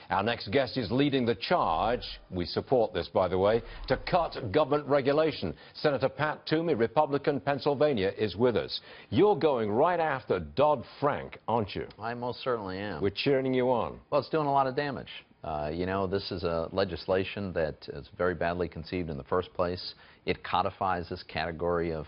Our next guest is leading the charge, we support this by the way, to cut government regulation. Senator Pat Toomey, Republican, Pennsylvania, is with us. You're going right after Dodd-Frank, aren't you? I most certainly am. We're cheering you on. Well, it's doing a lot of damage. You know, this is a legislation that is very badly conceived in the first place. It codifies this category of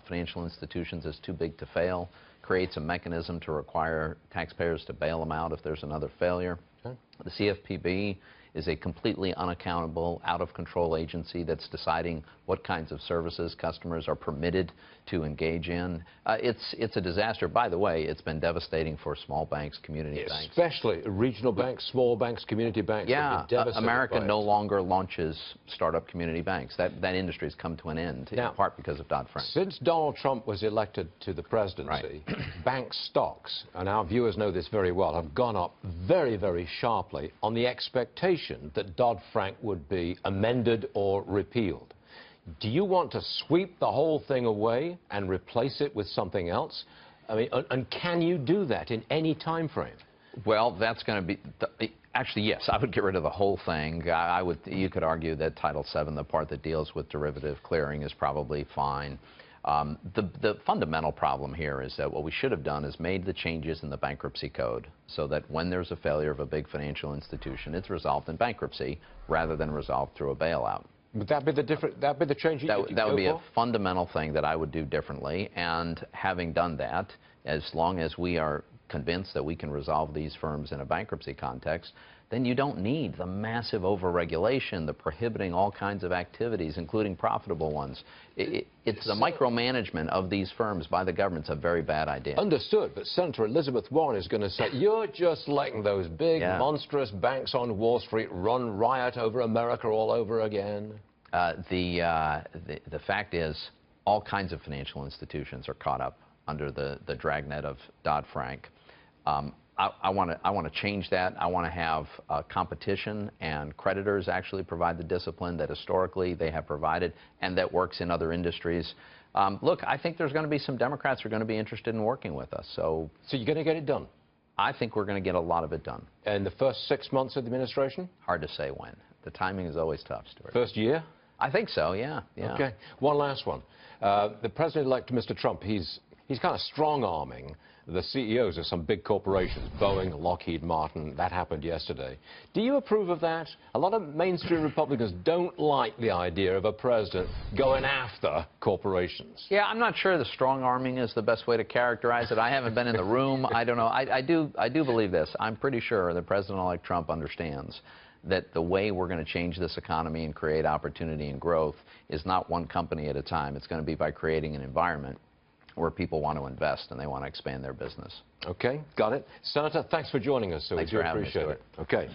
financial institutions as too big to fail, creates a mechanism to require taxpayers to bail them out if there's another failure. Okay. The CFPB is a completely unaccountable, out-of-control agency that's deciding what kinds of services customers are permitted to engage in. It's a disaster. By the way, it's been devastating for small banks, community banks. Especially regional banks, small banks, community banks. Yeah, America no longer launches startup community banks. That industry has come to an end, in part because of Dodd-Frank. Since Donald Trump was elected to the presidency, bank stocks, and our viewers know this very well, have gone up very, very sharply on the expectation that Dodd-Frank would be amended or repealed. Do you want to sweep the whole thing away and replace it with something else? I mean, and can you do that in any time frame? Well, that's going to be actually, yes, I would get rid of the whole thing. You could argue that Title VII, the part that deals with derivative clearing, is probably fine. The fundamental problem here is that what we should have done is made the changes in the bankruptcy code so that when there's a failure of a big financial institution, it's resolved in bankruptcy rather than resolved through a bailout. Would that be the change that would be a fundamental thing that I would do differently. And having done that, as long as we are convinced that we can resolve these firms in a bankruptcy context, then you don't need the massive overregulation, the prohibiting all kinds of activities, including profitable ones. It's the micromanagement of these firms by the government's a very bad idea. Understood, but Senator Elizabeth Warren is going to say, you're just letting those big, monstrous banks on Wall Street run riot over America all over again. The fact is, all kinds of financial institutions are caught up under the dragnet of Dodd-Frank. I want to change that. I want to have competition and creditors actually provide the discipline that historically they have provided and that works in other industries. Look, I think there's going to be some Democrats who are going to be interested in working with us. So you're going to get it done? I think we're going to get a lot of it done. In the first 6 months of the administration? Hard to say when. The timing is always tough, Stuart. First year? I think so, yeah. Okay. One last one. The President-elect, Mr. Trump, he's kind of strong-arming the CEOs of some big corporations, Boeing, Lockheed Martin. That happened yesterday. Do you approve of that? A lot of mainstream Republicans don't like the idea of a president going after corporations. Yeah, I'm not sure the strong-arming is the best way to characterize it. I haven't been in the room. I don't know. I do believe this. I'm pretty sure that President-elect Trump understands that the way we're going to change this economy and create opportunity and growth is not one company at a time. It's going to be by creating an environment where people want to invest and they want to expand their business. Okay, got it. Senator, thanks for joining us. So thanks we do for having appreciate me, it. Okay.